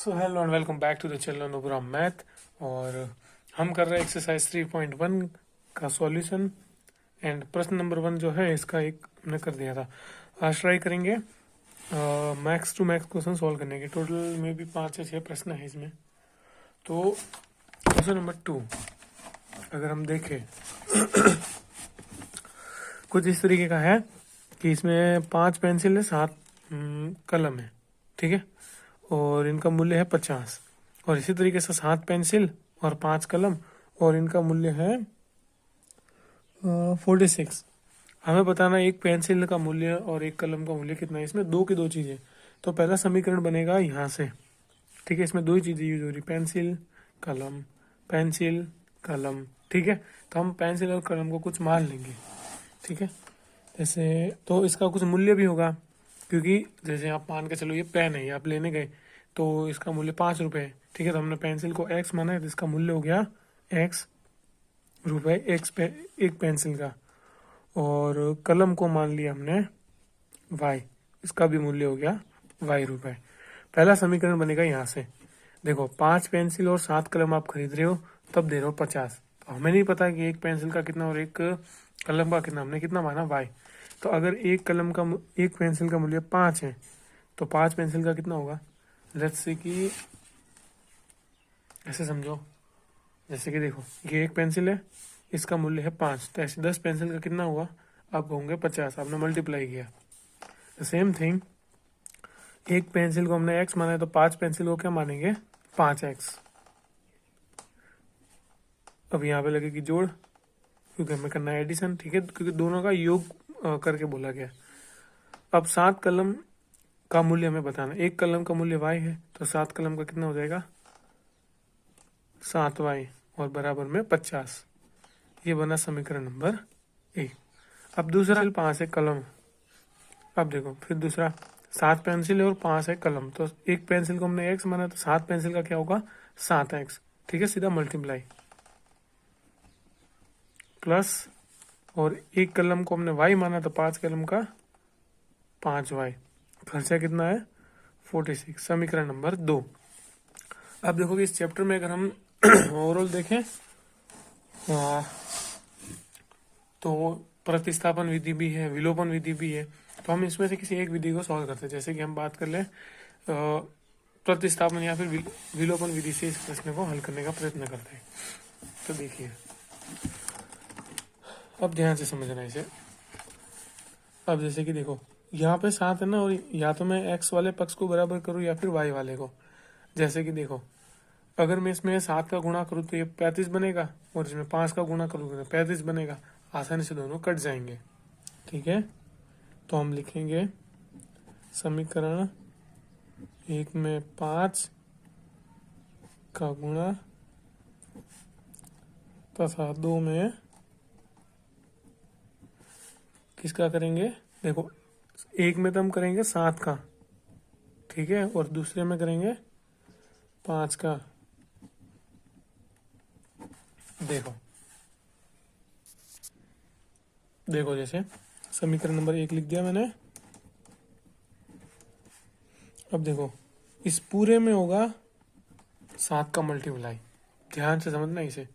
So hello and welcome back to the channel नोबरा math. और हम कर रहे हैं एक्सरसाइज 3.1 का सॉल्यूशन। एंड प्रश्न नंबर 1 जो है इसका एक हमने कर दिया था। आज ट्राई करेंगे max to max question solve करने के। टोटल में भी 5 या 6 प्रश्न है इसमें। तो क्वेश्चन नंबर 2 अगर हम देखें कुछ इस तरीके का है कि इसमें 5 पेंसिल है, 7 कलम है, ठीक है, और इनका मूल्य है 50। और इसी तरीके से 7 पेंसिल और 5 कलम और इनका मूल्य है 46। हमें बताना एक पेंसिल का मूल्य और एक कलम का मूल्य कितना है। इसमें दो की दो चीज़ें, तो पहला समीकरण बनेगा यहाँ से, ठीक है। इसमें दो ही चीज़ें यूज हो रही, पेंसिल कलम, ठीक है। तो हम पेंसिल और कलम को कुछ मान लेंगे, ठीक है। जैसे तो इसका कुछ मूल्य भी होगा, क्योंकि जैसे आप मान के चलो ये पेन है, ये आप लेने गए तो इसका मूल्य 5 रुपये है, ठीक है। तो हमने पेंसिल को एक्स माना है तो इसका मूल्य हो गया ₹X, एक पेंसिल का। और कलम को मान लिया हमने Y, इसका भी मूल्य हो गया ₹Y। पहला समीकरण बनेगा यहाँ से। देखो 5 पेंसिल और 7 कलम आप खरीद रहे हो, तब दे रहे हो 50। तो हमें नहीं पता कि एक पेंसिल का कितना और एक कलम का कितना, हमने कितना माना Y। तो अगर एक पेंसिल का मूल्य 5 है तो 5 पेंसिल का कितना होगा। लेट्स से कि ऐसे समझो, जैसे कि देखो ये एक पेंसिल है, इसका मूल्य है 5, तो ऐसे 10 पेंसिल का कितना हुआ, अब होंगे 50, आपने मल्टीप्लाई किया। सेम थिंग, एक पेंसिल को हमने x माना है तो 5 पेंसिल को क्या मानेंगे, 5x। अब यहाँ पे लगेगी जोड़, क्योंकि हमें करना है एडिशन, ठीक है, क्योंकि दोनों का योग करके बोला गया। अब 7 कलम का मूल्य हमें बताना। एक कलम का मूल्य y है, तो 7 कलम का कितना हो जाएगा, 7y और बराबर में 50। ये बना समीकरण नंबर 1। अब दूसरा 5 है कलम। अब देखो फिर दूसरा 7 पेंसिल है और 5 है कलम, तो एक पेंसिल को हमने x माना तो 7 पेंसिल का क्या होगा, 7x, ठीक है, सीधा मल्टीप्लाई प्लस। और एक कलम को हमने y माना तो 5 कलम का 5y, खर्चा कितना है 46, समीकरण नंबर 2। अब देखो कि इस चैप्टर में अगर हम ओवरऑल देखें तो प्रतिस्थापन विधि भी है, विलोपन विधि भी है। तो हम इसमें से किसी एक विधि को सॉल्व करते हैं। जैसे कि हम बात कर लें प्रतिस्थापन या फिर विलोपन विधि से इस प्रश्न को हल करने का प्रयत्न करते हैं। तो देखिए, अब ध्यान से समझना इसे। अब जैसे कि देखो यहाँ पे 7 है ना, और या तो मैं x वाले पक्ष को बराबर करूँ या फिर y वाले को। जैसे कि देखो अगर मैं इसमें 7 का गुणा करूँ तो ये 35 बनेगा, और इसमें 5 का गुणा करूँ तो 35 बनेगा। आसानी से दोनों कट जाएंगे, ठीक है। तो हम लिखेंगे समीकरण 1 में 5 का गुणा तथा 2 में किसका करेंगे। देखो एक में तो हम करेंगे 7 का, ठीक है, और दूसरे में करेंगे 5 का। देखो जैसे समीकरण नंबर 1 लिख दिया मैंने। अब देखो इस पूरे में होगा 7 का मल्टीप्लाई, ध्यान से समझना इसे।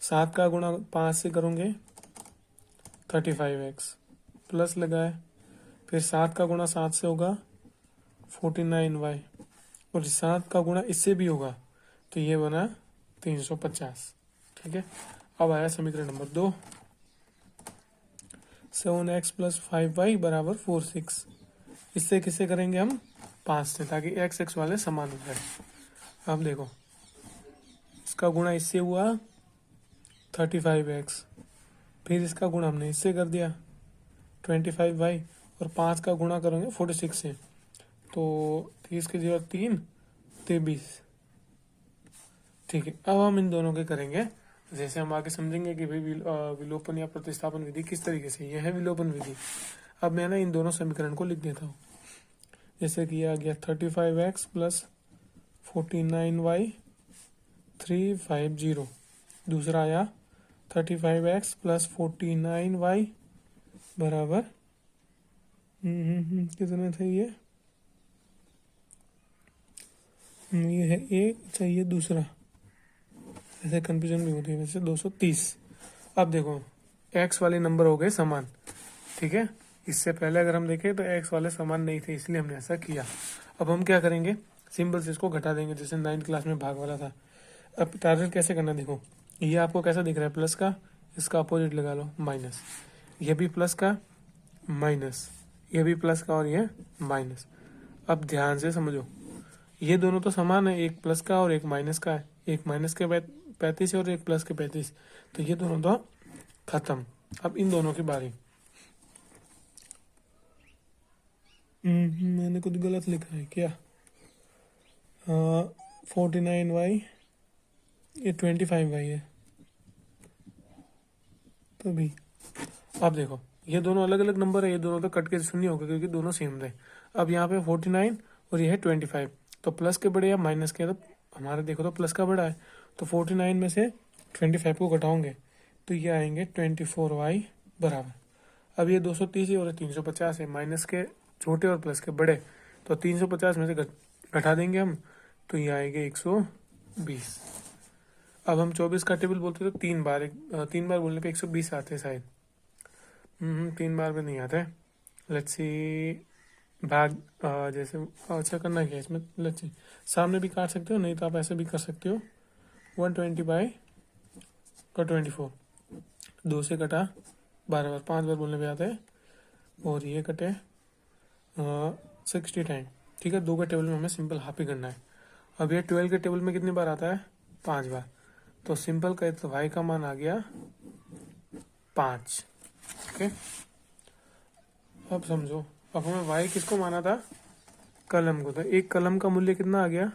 7 का गुणा 5 से करोगे 35x प्लस लगाए, फिर 7 का गुणा 7 से होगा 49y, और 7 का गुणा इससे भी होगा तो ये बना 350, ठीक है। अब आया समीकरण नंबर 2, 7x प्लस 5y बराबर 46। इससे किससे करेंगे हम, 5 से, ताकि x वाले समान हो जाए। अब देखो इसका गुणा इससे हुआ 35x, फिर इसका गुणा हमने इससे कर दिया 25y, और 5 का गुणा करेंगे 46 से, तो 30 की जगह 3, 23, ठीक है। अब हम इन दोनों के करेंगे, जैसे हम आगे समझेंगे कि भाई विलोपन या प्रतिस्थापन विधि किस तरीके से, यह है विलोपन विधि। अब मैं ना इन दोनों समीकरण को लिख देता हूँ। जैसे कि आ गया 35x प्लस 49y 350, दूसरा आया 35x प्लस 49y बराबर कितने थे ये ये है एक, अच्छा ये दूसरा, ऐसे कंफ्यूजन भी होती है वैसे। 230। अब देखो एक्स वाले नंबर हो गए समान, ठीक है। इससे पहले अगर हम देखें तो एक्स वाले समान नहीं थे, इसलिए हमने ऐसा किया। अब हम क्या करेंगे, सिंपल से इसको घटा देंगे, जैसे 9th क्लास में भाग वाला था। अब टारगेट कैसे करना, देखो ये आपको कैसा दिख रहा है, प्लस का, इसका अपोजिट लगा लो माइनस, ये भी प्लस का माइनस, ये भी प्लस का और ये माइनस। अब ध्यान से समझो, ये दोनों तो समान है, एक प्लस का और एक माइनस का है, एक माइनस के 35 और एक प्लस के 35, तो ये दोनों तो खत्म। अब इन दोनों की बारी। मैंने कुछ गलत लिखा है क्या, 49y, ये 25y है तभी। अब देखो ये दोनों अलग अलग नंबर है, ये दोनों तो कट के शून्य हो गए क्योंकि दोनों सेम थे। अब यहाँ पे 49 और ये है 25, तो प्लस के बड़े या माइनस के, तो हमारे देखो तो प्लस का बड़ा है, तो 49 में से 25 को घटाओगे तो ये आएंगे 24y बराबर। अब ये 230 है और 350 है, माइनस के छोटे और प्लस के बड़े, तो 350 में से घटा देंगे हम, तो ये आएंगे 120। अब हम 24 का टेबल बोलते तो 3 बार बोलने पे 120 आते हैं शायद। 3 बार में नहीं आते। लेट्स सी भाग, जैसे अच्छा करना क्या है इसमें, लेट्स सी सामने भी काट सकते हो, नहीं तो आप ऐसे भी कर सकते हो। 120 बाई का 24, 2 से कटा 12 बार, 5 बार बोलने पे आता है, और ये कटे 60 टाइम, ठीक है। 2 के टेबल में हमें सिंपल हाफ ही करना है। अब ये 12 के टेबल में कितनी बार आता है, 5 बार, तो सिंपल का तो y का मान आ गया 5, ओके। अब समझो, अब हमें y किसको माना था, कलम को, तो एक कलम का मूल्य कितना आ गया,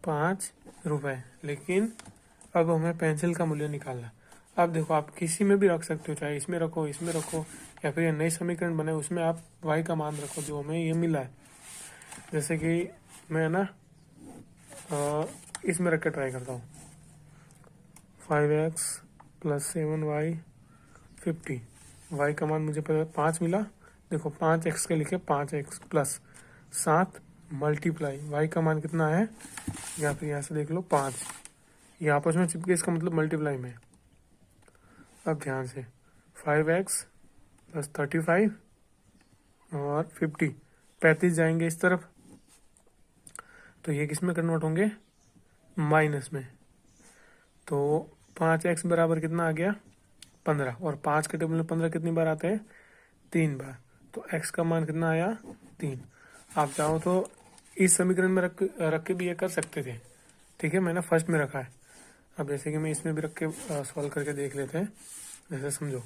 5 रुपए, लेकिन अब हमें पेंसिल का मूल्य निकालना। अब देखो आप किसी में भी रख सकते हो, चाहे इसमें रखो, इसमें रखो, या फिर ये नई समीकरण बने उसमें आप y का मान रखो जो हमें ये मिला है। जैसे कि मैं ना इसमें रख के ट्राई करता हूँ, 5x प्लस 7y 50, y का मान मुझे 5 मिला। देखो 5x के लिखे 5x प्लस 7 मल्टीप्लाई y का मान कितना है, या फिर यहाँ से देख लो 5, ये आपस में चिपके, इसका मतलब मल्टीप्लाई में। अब ध्यान से 5x प्लस 35 और 50, 35 जाएंगे इस तरफ, तो ये किस में कन्वर्ट होंगे, माइनस में। तो 5x बराबर कितना आ गया, 15, और 5 के टेबल में 15 कितनी बार आते हैं, 3 बार, तो x का मान कितना आया, 3। आप चाहो तो इस समीकरण में रख के भी ये कर सकते थे, ठीक है, मैंने फर्स्ट में रखा है। अब जैसे कि मैं इसमें भी रख के सॉल्व करके देख लेते हैं। जैसे समझो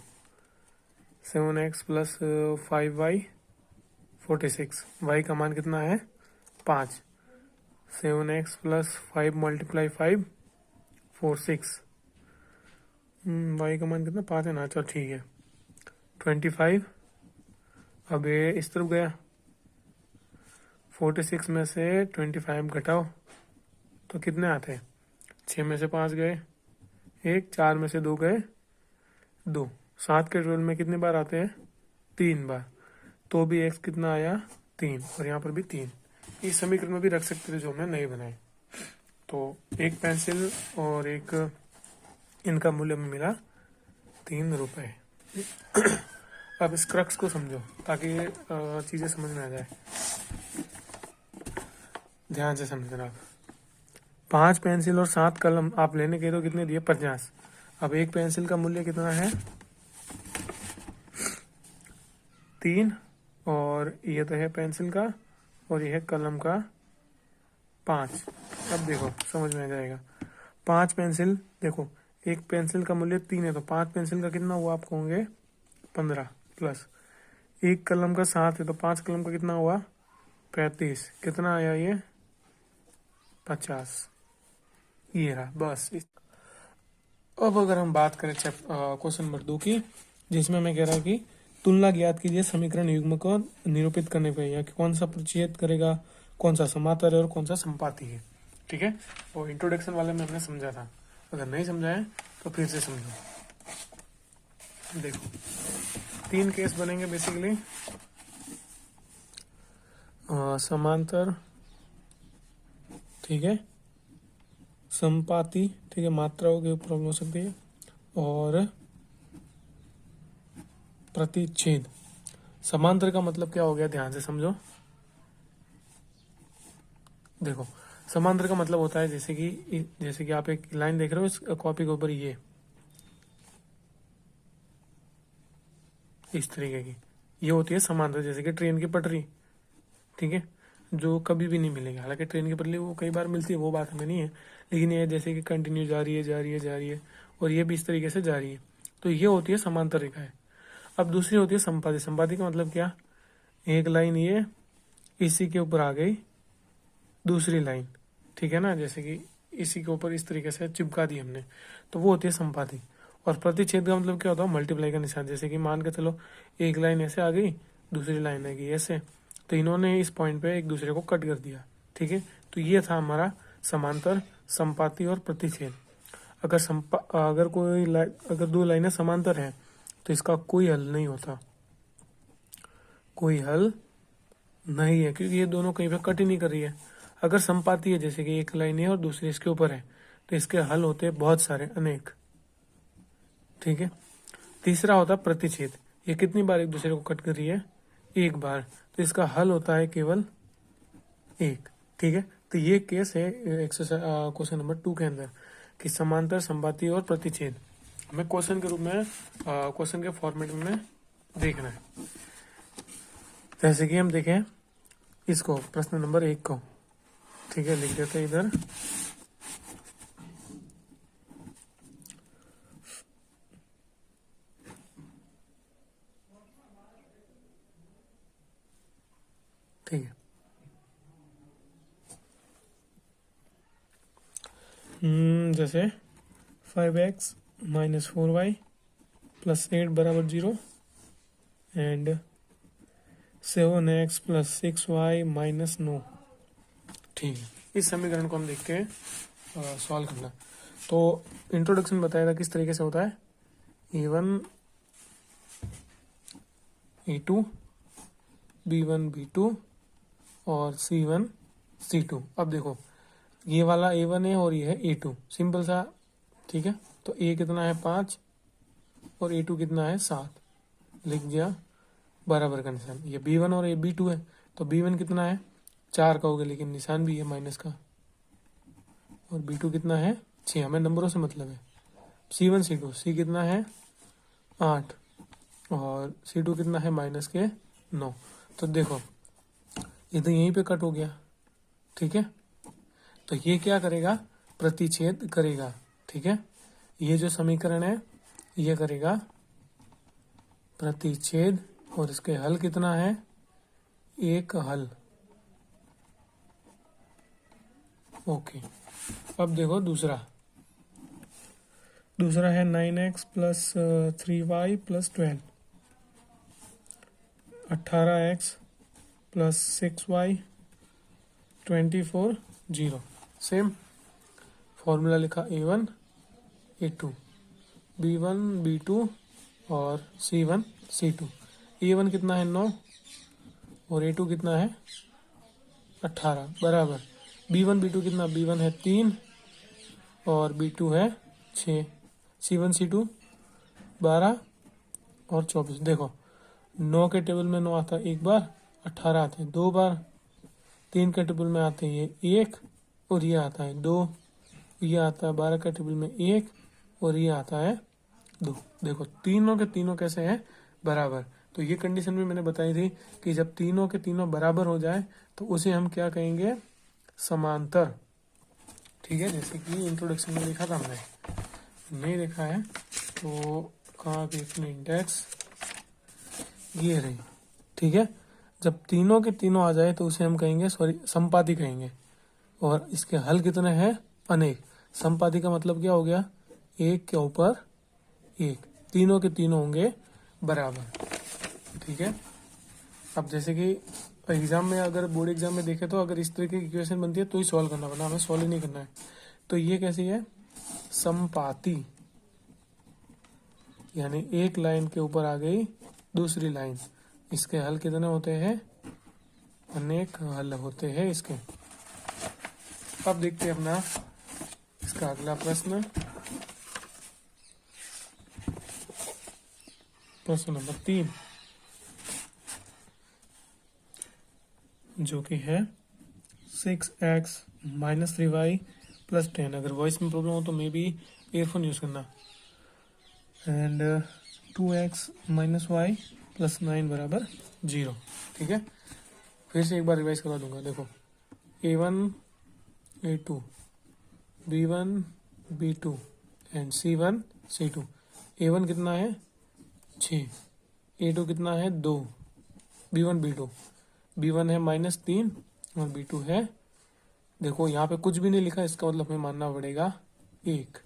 7x प्लस 5y 46, y का मान कितना है, 5, 7x प्लस 5 मल्टीप्लाई 5 46, y का मान कितना, 5 है ना, चलो ठीक है, 25। अब ये इस तरफ गया, 46 में से 25 घटाओ तो कितने आते हैं, 6 में से 5 गए 1, 4 में से 2 गए 2, 7 के टेबल में कितनी बार आते हैं, 3 बार, तो भी x कितना आया, 3, और यहाँ पर भी 3। इस समीकरण में भी रख सकते थे जो हमने नहीं बनाए। तो एक पेंसिल और एक इनका मूल्य में मिला 3 रुपए। अब इस क्रक्स को समझो ताकि चीजें समझ में आ जाए, ध्यान से समझना आप। 5 पेंसिल और 7 कलम आप लेने के तो कितने दिए, 50। अब एक पेंसिल का मूल्य कितना है, 3, और ये तो है पेंसिल का, और ये है कलम का 5। अब देखो समझ में आ जाएगा, 5 पेंसिल, देखो एक पेंसिल का मूल्य 3 है, तो 5 पेंसिल का कितना हुआ, आपको होंगे 15, प्लस एक कलम का 7 है, तो 5 कलम का कितना हुआ, 35, कितना आया ये, 50। ये रहा बस। अब अगर हम बात करें क्वेश्चन नंबर 2 की, जिसमें मैं कह रहा हूँ कि तुलना ज्ञात कीजिए समीकरण युग्म को निरूपित करने पे, या कि कौन सा प्रतिच्छेद करेगा, कौन सा समांतर है और कौन सा संपाती है, ठीक है। वो इंट्रोडक्शन वाले में हमने समझा था, अगर नहीं समझा है तो फिर से समझो। देखो 3 केस बनेंगे बेसिकली, समांतर ठीक है, संपाती, ठीक है, मात्राओं की प्रॉब्लम हो सकती है, और प्रतिच्छेद। समांतर का मतलब क्या हो गया, ध्यान से समझो। देखो, समांतर का मतलब होता है जैसे कि आप एक लाइन देख रहे हो इस कॉपी के ऊपर, इस तरीके की, ये होती है समांतर, जैसे कि ट्रेन की पटरी, ठीक है, जो कभी भी नहीं मिलेगी। हालांकि ट्रेन की पटरी वो कई बार मिलती है, वो बात हमें नहीं है, लेकिन ये जैसे कि कंटिन्यू जा रही है जा रही है जा रही है, और ये भी इस तरीके से जा रही है, तो ये होती है समांतर रेखाएं। अब दूसरी होती है संपाती। संपाती का मतलब क्या, एक लाइन ये इसी के ऊपर आ गई दूसरी लाइन, ठीक है ना, जैसे कि इसी के ऊपर इस तरीके से चिपका दी हमने, तो वो होती है संपाती। और प्रतिच्छेद का मतलब क्या होता है, मल्टीप्लाई का निशान। जैसे कि मान के चलो एक लाइन ऐसे आ गई, दूसरी लाइन आ गई ऐसे, तो इन्होंने इस पॉइंट पे एक दूसरे को कट कर दिया, ठीक है। तो ये था हमारा समांतर, संपाती और प्रतिच्छेद। अगर दो लाइनें समांतर हैं तो इसका कोई हल नहीं होता, कोई हल नहीं है, क्योंकि ये दोनों कहीं पे कट ही नहीं कर रही है। अगर संपाती है, जैसे कि एक लाइन है और दूसरी इसके ऊपर है, तो इसके हल होते हैं बहुत सारे, अनेक, ठीक है। तीसरा होता है प्रतिच्छेद। ये कितनी बार एक दूसरे को कट कर रही है, एक बार, तो इसका हल होता है केवल एक, ठीक है। तो ये केस है एक्सरसाइज क्वेश्चन नंबर 2 के अंदर, कि समांतर, संपाती और प्रतिच्छेद हमें क्वेश्चन के रूप में, क्वेश्चन के फॉर्मेट में देखना है। जैसे कि हम देखें इसको, प्रश्न नंबर 1 को, ठीक है, लिख देते हैं इधर। ठीक है, जैसे 5x - 4y + 8 = 0 and 7x + 6y - 9, ठीक है। इस समीकरण को हम देख के सॉल्व करना। तो इंट्रोडक्शन बताया था किस तरीके से होता है, A1 A2 B1 B2 और C1 C2। अब देखो, ये वाला A1 है और ये है A2, सिंपल सा, ठीक है। तो A कितना है 5 और A2 कितना है 7, लिख दिया बराबर का निशान। ये B1 और ये B2 है, तो B1 कितना है 4 का हो गया, लेकिन निशान भी है माइनस का, और B2 कितना है 6, हमें नंबरों से मतलब है। C1 C2, C कितना है 8 और C2 कितना है माइनस के 9। तो देखो ये तो यहीं पे कट हो गया, ठीक है। तो ये क्या करेगा, प्रतिच्छेद करेगा, ठीक है। ये जो समीकरण है ये करेगा प्रतिच्छेद, और इसके हल कितना है, एक हल, ओके। अब देखो दूसरा है 9x + 3y + 12, 18x + 6y 24 0। Same formula लिखा, A1 A2 B1 B2 और C1 C2। A1 कितना है 9 और A2 कितना है 18 बराबर। B1 B2 कितना, B1 है 3 और B2 है 6। C1 C2 12 और 24। देखो 9 के टेबल में 9 आता है एक बार, 18 आते हैं 2 बार, 3 के टेबल में आते हैं ये 1 और ये आता है 2, ये आता है 12 के टेबल में 1 और ये आता है 2। देखो तीनों के तीनों कैसे हैं, बराबर। तो ये कंडीशन भी मैंने बताई थी कि जब तीनों के तीनों बराबर हो जाए तो उसे हम क्या कहेंगे, समांतर, ठीक है। जैसे कि इंट्रोडक्शन में लिखा था, हमने नहीं देखा है तो कहाँ पे अपनी इंडेक्स, ये रही, ठीक है। जब तीनों के तीनों आ जाए तो उसे हम कहेंगे, संपाती कहेंगे। और इसके हल कितने हैं, अनेक। संपाती का मतलब क्या हो गया, एक के ऊपर एक, तीनों के तीनों होंगे बराबर, ठीक है। अब जैसे कि एग्जाम में, अगर बोर्ड एग्जाम में देखे तो अगर इस तरीके की इक्वेशन बनती है तो ही सॉल्व करना, वरना हमें सॉल्व ही नहीं करना है। तो ये कैसी है, संपाती, यानी एक लाइन के ऊपर आ गई दूसरी लाइन, इसके हल कितने होते हैं, अनेक हल होते हैं इसके। अब देखते हैं अपना इसका अगला प्रश्न, प्रश्न नंबर 3, जो कि है 6x माइनस 3y प्लस 10। अगर वॉइस में प्रॉब्लम हो तो मे बी ईयरफोन यूज करना। And 2x minus y plus 9 बराबर 0। ठीक है, फिर से एक बार रिवाइज करवा दूंगा। देखो a1 a2 b1 b2 and c1 c2। a1 कितना है 6, a2 कितना है 2, b1 b2, b1 है -3 और b2 है, देखो यहाँ पे कुछ भी नहीं लिखा, इसका मतलब हमें मानना पड़ेगा 1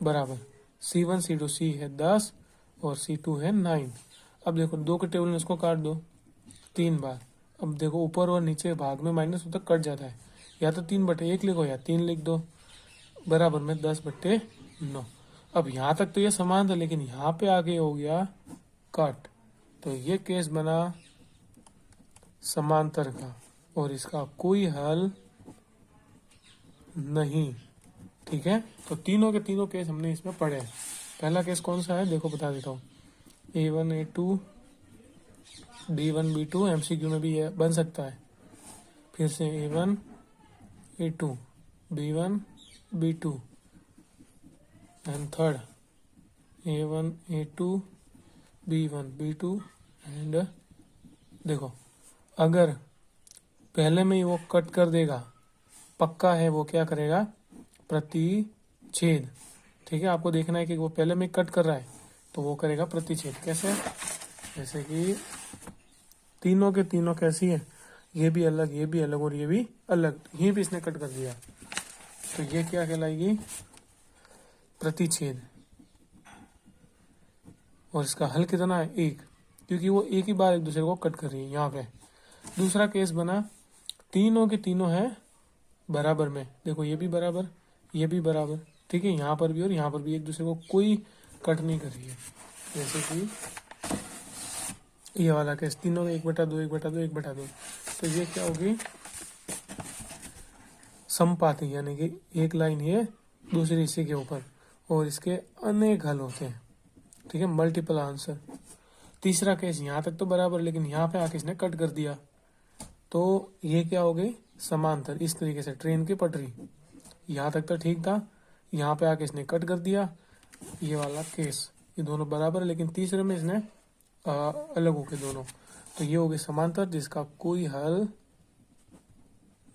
बराबर c1 c2, c है 10 और c2 है 9। अब देखो 2 के टेबल में इसको काट दो 3 बार। अब देखो ऊपर और नीचे भाग में माइनस होता कट जाता है, या तो 3/1 लिखो या 3 लिख दो, बराबर में 10/9। अब यहाँ तक तो ये समान था, लेकिन यहाँ पे आगे हो गया कट, तो ये केस बना समांतर का और इसका कोई हल नहीं। ठीक है, तो तीनों के तीनों केस हमने इसमें पढ़े हैं। पहला केस कौन सा है देखो बता देता हूँ, a1 a2 b1 b2, MCQ में भी ये बन सकता है। फिर से a1 a2 b1 b2 and third a1 a2 b1 b2 and देखो अगर पहले में ही वो कट कर देगा, पक्का है वो क्या करेगा प्रतिच्छेद। ठीक है, आपको देखना है कि वो पहले में कट कर रहा है तो वो करेगा प्रतिच्छेद। कैसे, जैसे कि तीनों के तीनों कैसी है, ये भी अलग ये भी अलग और ये भी अलग, ये भी इसने कट कर दिया, तो ये क्या कहलाएगी प्रतिच्छेद। और इसका हल कितना है 1, क्योंकि वो एक ही बार एक दूसरे को कट कर रही है। यहाँ पे दूसरा केस बना तीनों के तीनों है बराबर में, देखो ये भी बराबर ये भी बराबर। ठीक है, यहाँ पर भी और यहाँ पर भी एक दूसरे को कोई कट नहीं कर रही है। जैसे कि ये वाला केस तीनों 1/2 1/2 1/2, तो ये क्या होगी समपाती, यानी कि एक लाइन ये दूसरी इसी के ऊपर, और इसके अनेक हल होते हैं। ठीक है, मल्टीपल आंसर। तीसरा केस यहाँ तक तो बराबर, लेकिन यहाँ पे आके इसने कट कर दिया, तो ये क्या हो गई समांतर। इस तरीके से ट्रेन की पटरी, यहाँ तक तो ठीक था, यहाँ पे आके इसने कट कर दिया, ये वाला केस, ये दोनों बराबर है, लेकिन तीसरे में इसने अलग हो गए दोनों, तो ये हो गए समांतर जिसका कोई हल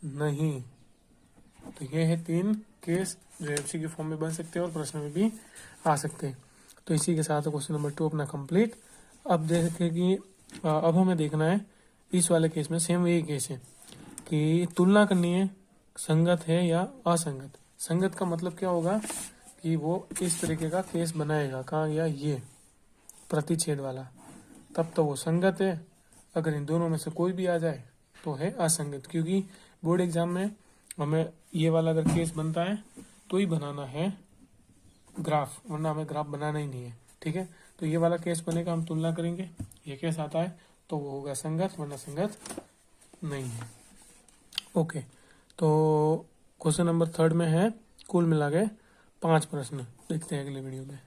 नहीं। तो ये है 3 केस जो एमसीक्यू फॉर्म में बन सकते हैं और प्रश्न में भी आ सकते हैं। तो इसी के साथ क्वेश्चन नंबर 2 अपना कंप्लीट। अब देखें कि अब हमें देखना है इस वाले केस में सेम यही केस है कि तुलना करनी है संगत है या असंगत। संगत का मतलब क्या होगा कि वो इस तरीके का केस बनाएगा, कहाँ गया ये प्रतिच्छेद वाला, तब तो वो संगत है। अगर इन दोनों में से कोई भी आ जाए तो है असंगत, क्योंकि बोर्ड एग्जाम में हमें ये वाला अगर केस बनता है तो ही बनाना है ग्राफ, वरना हमें ग्राफ बनाना ही नहीं है। ठीक है, तो ये वाला केस बनेगा, हम तुलना करेंगे, ये केस आता है तो वो होगा संगत, वरना संगत नहीं है। ओके, तो क्वेश्चन नंबर 3 में है कुल मिला के 5 प्रश्न। देखते हैं अगले वीडियो में।